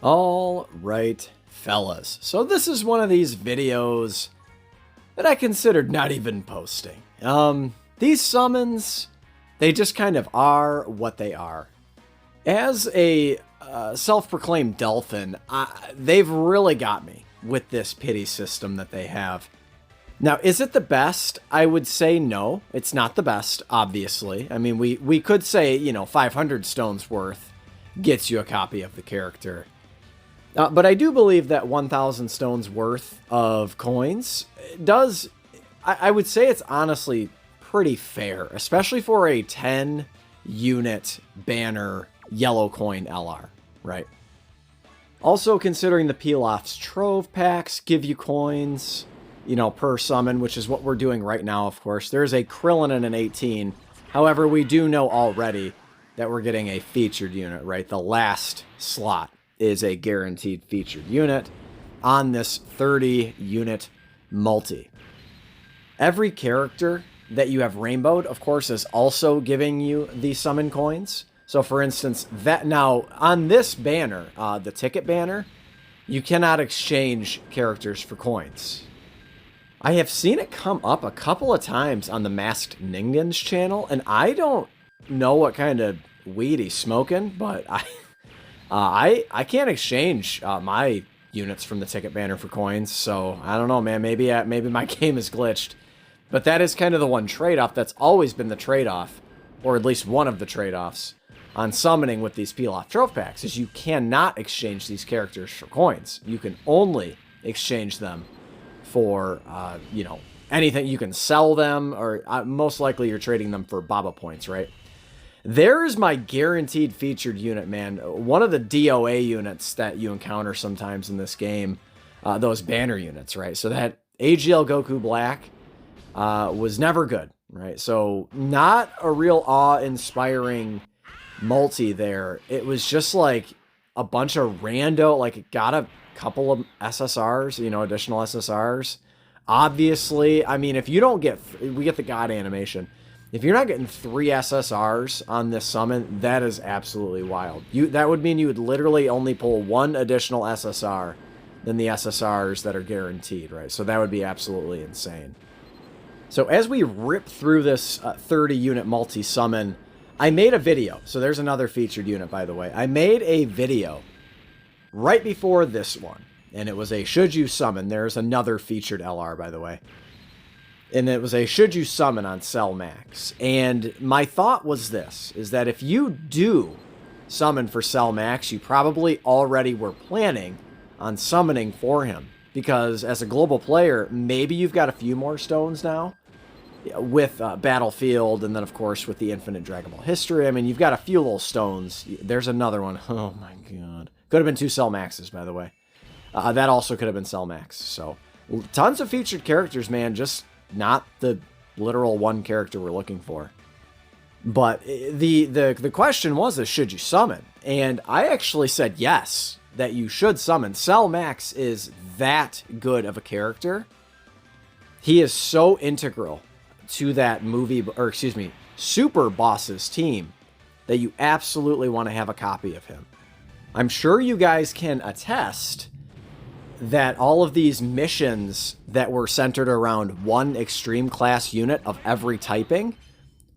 All right, fellas. So this is one of these videos that I considered not even posting. These summons, they just kind of are what they are. As a self-proclaimed dolphin, they've really got me with this pity system that they have. Now, is it the best? I would say no. It's not the best, obviously. I mean, we could say, 500 stones worth gets you a copy of the character. But I do believe that 1,000 stones worth of coins does, I would say it's honestly pretty fair, especially for a 10 unit banner yellow coin LR, right? Also considering the Pilaf's Trove packs give you coins, per summon, which is what we're doing right now, of course. There's a Krillin and an 18. However, we do know already that we're getting a featured unit, right? The last slot is a guaranteed featured unit on this 30 unit multi. Every character that you have rainbowed, of course, is also giving you the summon coins. So for instance, that now on this banner, the ticket banner, you cannot exchange characters for coins. I have seen it come up a couple of times on the Masked Ningen's channel, and I don't know what kind of weed he's smoking, but I can't exchange my units from the ticket banner for coins, so I don't know, man. Maybe my game is glitched. But that is kind of the one trade-off that's always been the trade-off, or at least one of the trade-offs, on summoning with these Pilaf Trove packs, is you cannot exchange these characters for coins. You can only exchange them for, anything. You can sell them, or most likely you're trading them for Baba points, right? There's my guaranteed featured unit, man. One of the DOA units that you encounter sometimes in this game, those banner units, right? So that AGL Goku Black was never good, right? So not a real awe-inspiring multi there. It was just like a bunch of rando, like it got a couple of SSRs, additional SSRs. Obviously, I mean, if you don't get, we get the God animation. If you're not getting 3 SSRs on this summon, that is absolutely wild. That would mean you would literally only pull 1 additional SSR than the SSRs that are guaranteed, right? So that would be absolutely insane. So as we rip through this 30-unit multi-summon, I made a video. So there's another featured unit, by the way. I made a video right before this one, and it was a should you summon. There's another featured LR, by the way. And it was a should you summon on Cell Max. And my thought was this, is that if you do summon for Cell Max, you probably already were planning on summoning for him. Because as a global player, maybe you've got a few more stones now with Battlefield, and then of course with the Infinite Dragon Ball History. I mean, you've got a few little stones. There's another one. Oh my god. Could have been 2 Cell Maxes, by the way. That also could have been Cell Max. So tons of featured characters, man. Just not the literal one character we're looking for. But the question was, should you summon? And I actually said yes, that you should summon. Cell Max is that good of a character. He is so integral to that Super Boss's team, that you absolutely want to have a copy of him. I'm sure you guys can attest that all of these missions that were centered around one extreme class unit of every typing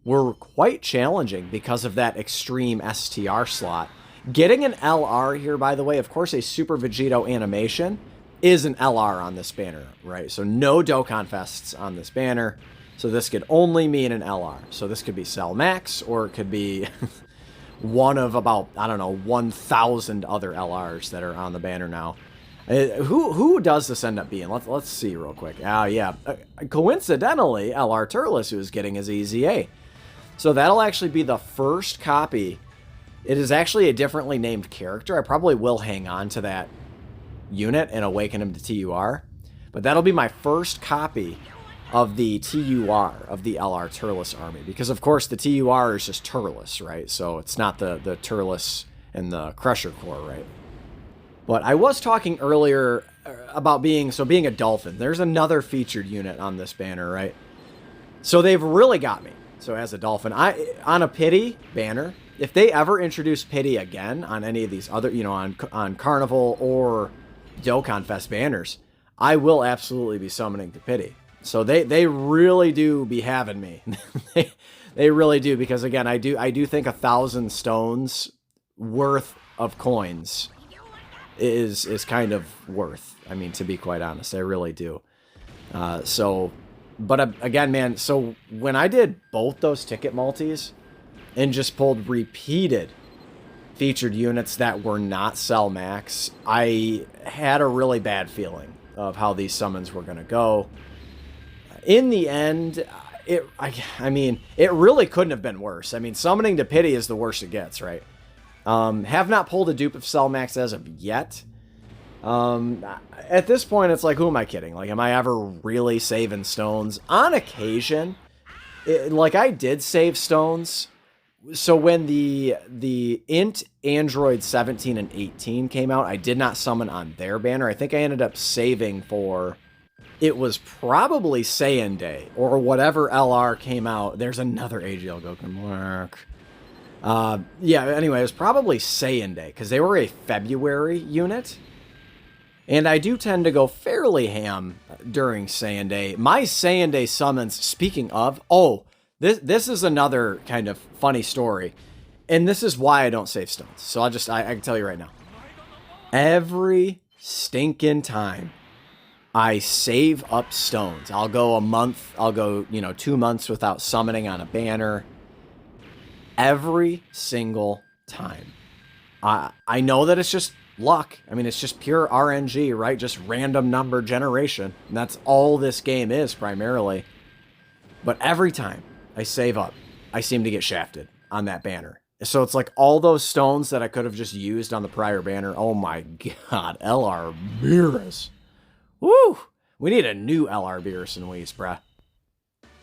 were quite challenging because of that extreme STR slot. Getting an LR here, by the way, of course, a Super Vegito animation is an LR on this banner, right? So no Dokkan Fests on this banner. So this could only mean an LR. So this could be Cell Max, or it could be one of about, 1,000 other LRs that are on the banner now. Who does this end up being? Let's see real quick. Oh, yeah. Coincidentally, LR Turles, who is getting his EZA. So that'll actually be the first copy. It is actually a differently named character. I probably will hang on to that unit and awaken him to TUR. But that'll be my first copy of the TUR, of the LR Turles army. Because, of course, the TUR is just Turles, right? So it's not the Turles and the Crusher Core, right? But I was talking earlier about being a dolphin. There's another featured unit on this banner, right? So they've really got me. So as a dolphin, on a pity banner, if they ever introduce pity again on any of these other, you know, on Carnival or Dokkan Fest banners, I will absolutely be summoning to pity. So they really do be having me. they really do, because again, I do think 1,000 stones worth of coins is kind of worth. I mean, to be quite honest, I really do. But again, man, so when I did both those ticket multis and just pulled repeated featured units that were not Cell Max, I had a really bad feeling of how these summons were going to go. In the end, I mean, it really couldn't have been worse. I mean, summoning to pity is the worst it gets, right? Have not pulled a dupe of Cell Max as of yet. At this point, it's like, who am I kidding? Like, am I ever really saving stones? On occasion, like, I did save stones. So when the Int Android 17 and 18 came out, I did not summon on their banner. I think I ended up saving for, it was probably Saiyan Day or whatever LR came out. There's another AGL Goku work. Yeah, anyway, it was probably Saiyan Day because they were a February unit. And I do tend to go fairly ham during Saiyan Day. My Saiyan Day summons, speaking of, this is another kind of funny story. And this is why I don't save stones. So I can tell you right now. Every stinking time I save up stones, I'll go a month, I'll go, 2 months without summoning on a banner. Every single time. I know that it's just luck. I mean, it's just pure RNG, right? Just random number generation. And that's all this game is primarily. But every time I save up, I seem to get shafted on that banner. So it's like all those stones that I could have just used on the prior banner. Oh my god, LR Beerus. Woo! We need a new LR Beerus and Whis, bruh.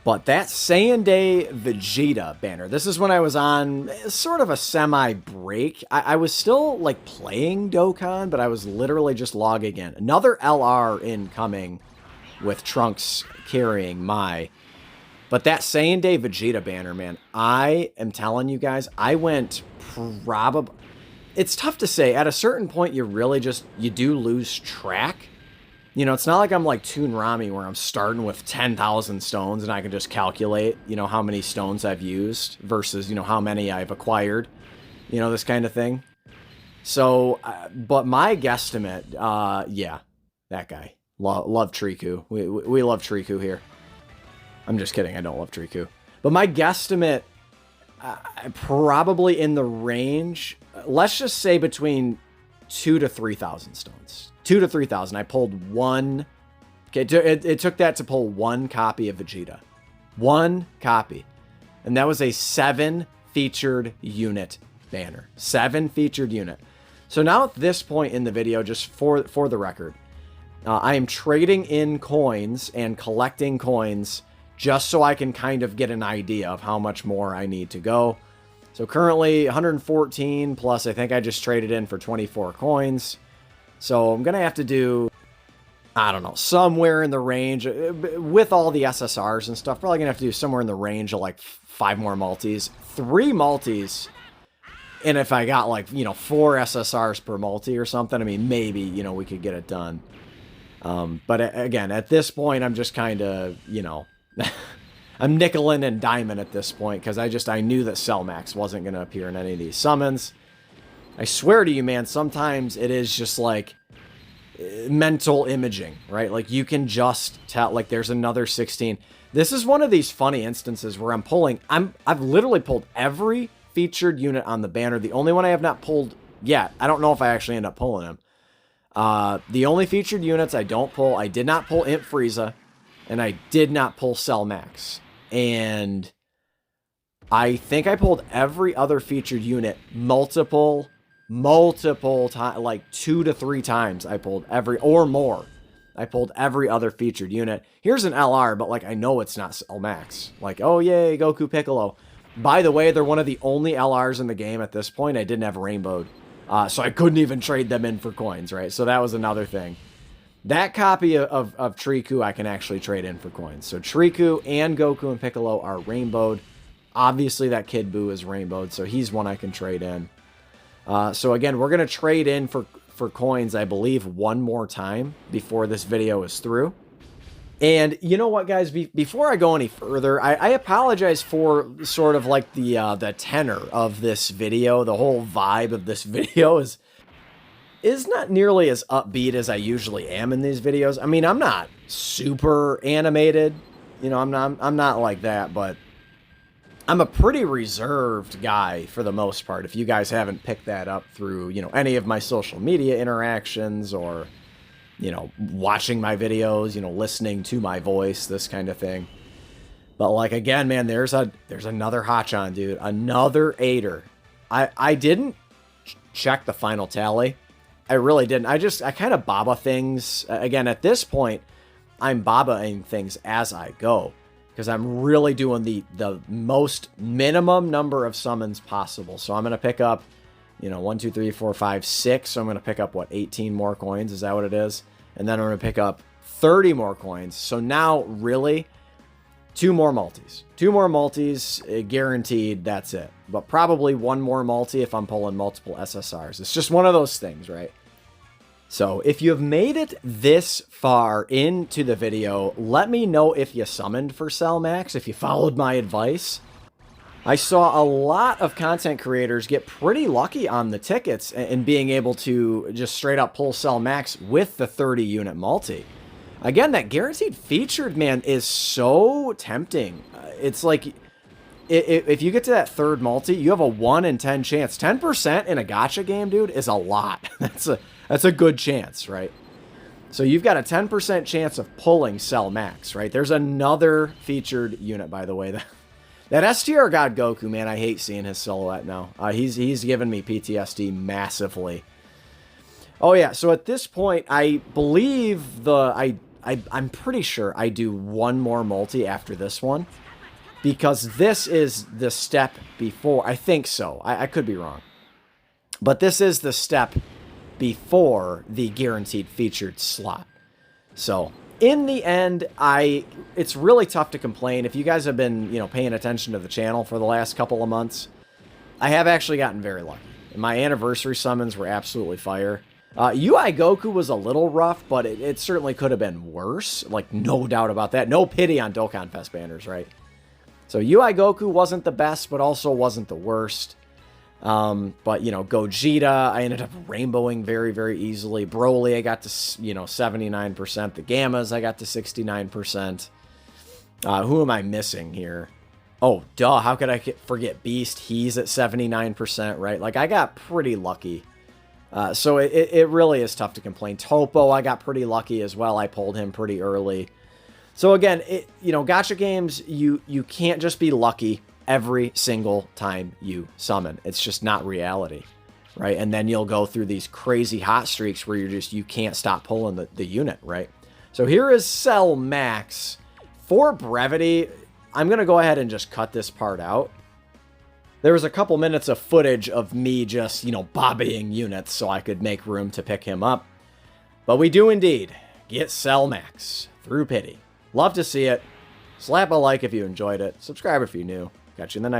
But that Saiyan Day Vegeta banner, this is when I was on sort of a semi-break. I was still, like, playing Dokkan, but I was literally just logging in. Another LR incoming with Trunks carrying Mai. But that Saiyan Day Vegeta banner, man, I am telling you guys, I went probably... It's tough to say. At a certain point, you do lose track. It's not like I'm like Toon Rami where I'm starting with 10,000 stones and I can just calculate, how many stones I've used versus, how many I've acquired, this kind of thing. So, but my guesstimate, yeah, that guy. Love Triku. We love Triku here. I'm just kidding. I don't love Triku. But my guesstimate, probably in the range, let's just say between 2,000 to 3,000 stones. 2,000 to 3,000. I pulled one. Okay, it took that to pull one copy of Vegeta. One copy. And that was a 7 featured unit banner. 7 featured unit. So now at this point in the video, just for the record, I am trading in coins and collecting coins just so I can kind of get an idea of how much more I need to go. So currently 114 plus I think I just traded in for 24 coins. So I'm going to have to do, I don't know, somewhere in the range, with all the SSRs and stuff, probably going to have to do somewhere in the range of like 5 more multis, 3 multis. And if I got like, 4 SSRs per multi or something, I mean, maybe, we could get it done. But again, at this point, I'm just kind of, I'm nickel-ing and diming at this point because I knew that Cell Max wasn't going to appear in any of these summons. I swear to you, man, sometimes it is just like mental imaging, right? Like you can just tell, like there's another 16. This is one of these funny instances where I've literally pulled every featured unit on the banner. The only one I have not pulled yet, I don't know if I actually end up pulling him. The only featured units I don't pull, I did not pull Imp Frieza, and I did not pull Cell Max. And I think I pulled every other featured unit multiple times, like 2 to 3 times I pulled or more. I pulled every other featured unit. Here's an LR, but like I know it's not Cell Max. Like, oh yay, Goku Piccolo. By the way, they're one of the only LRs in the game at this point I didn't have rainbowed. So I couldn't even trade them in for coins, right? So that was another thing. That copy of Triku I can actually trade in for coins. So Triku and Goku and Piccolo are rainbowed. Obviously, that Kid Buu is rainbowed, so he's one I can trade in. So again, we're going to trade in for coins, I believe, one more time before this video is through. And you know what, guys? Before I go any further, I apologize for sort of like the tenor of this video. The whole vibe of this video is not nearly as upbeat as I usually am in these videos. I mean, I'm not super animated, you know. I'm not like that, but I'm a pretty reserved guy for the most part. If you guys haven't picked that up through, you know, any of my social media interactions or, you know, watching my videos, you know, listening to my voice, this kind of thing. But like, again, man, there's another Hachan, dude. Another 8er. I didn't check the final tally. I really didn't. I kind of baba things. Again, at this point, I'm babaing things as I go, because I'm really doing the most minimum number of summons possible. So I'm going to pick up, you know, 1, 2, 3, 4, 5, 6. So I'm going to pick up, what, 18 more coins? Is that what it is? And then I'm going to pick up 30 more coins. So now, really, 2 more multis. 2 more multis, guaranteed, that's it. But probably 1 more multi if I'm pulling multiple SSRs. It's just one of those things, right? So if you have made it this far into the video, let me know if you summoned for Cell Max, if you followed my advice. I saw a lot of content creators get pretty lucky on the tickets and being able to just straight up pull Cell Max with the 30 unit multi. Again, that guaranteed featured, man, is so tempting. It's like, if you get to that third multi, you have a 1 in 10 chance. 10% in a gacha game, dude, is a lot. That's a good chance, right? So you've got a 10% chance of pulling Cell Max, right? There's another featured unit, by the way. That STR God Goku, man, I hate seeing his silhouette now. He's given me PTSD massively. Oh yeah, so at this point, I believe I'm pretty sure I do 1 more multi after this one, because this is the step before. I think so. I could be wrong, but this is the step before the guaranteed featured slot. So in the end, it's really tough to complain. If you guys have been, you know, paying attention to the channel for the last couple of months, I have actually gotten very lucky. My anniversary summons were absolutely fire. UI Goku was a little rough, but it certainly could have been worse. Like, no doubt about that. No pity on Dokkan Fest banners, right? So UI Goku wasn't the best, but also wasn't the worst. But, you know, Gogeta, I ended up rainbowing very, very easily. Broly, I got to, you know, 79%. The Gammas, I got to 69%. Who am I missing here? Oh, duh, how could I forget Beast? He's at 79%, right? Like, I got pretty lucky. So it really is tough to complain. Topo, I got pretty lucky as well. I pulled him pretty early. So again, you know, gacha games, you can't just be lucky every single time you summon. It's just not reality, right? And then you'll go through these crazy hot streaks where you can't stop pulling the unit, right? So here is Cell Max. For brevity, I'm going to go ahead and just cut this part out. There was a couple minutes of footage of me just, you know, bobbying units so I could make room to pick him up. But we do indeed get Cell Max through pity. Love to see it. Slap a like if you enjoyed it. Subscribe if you're new. Catch you in the next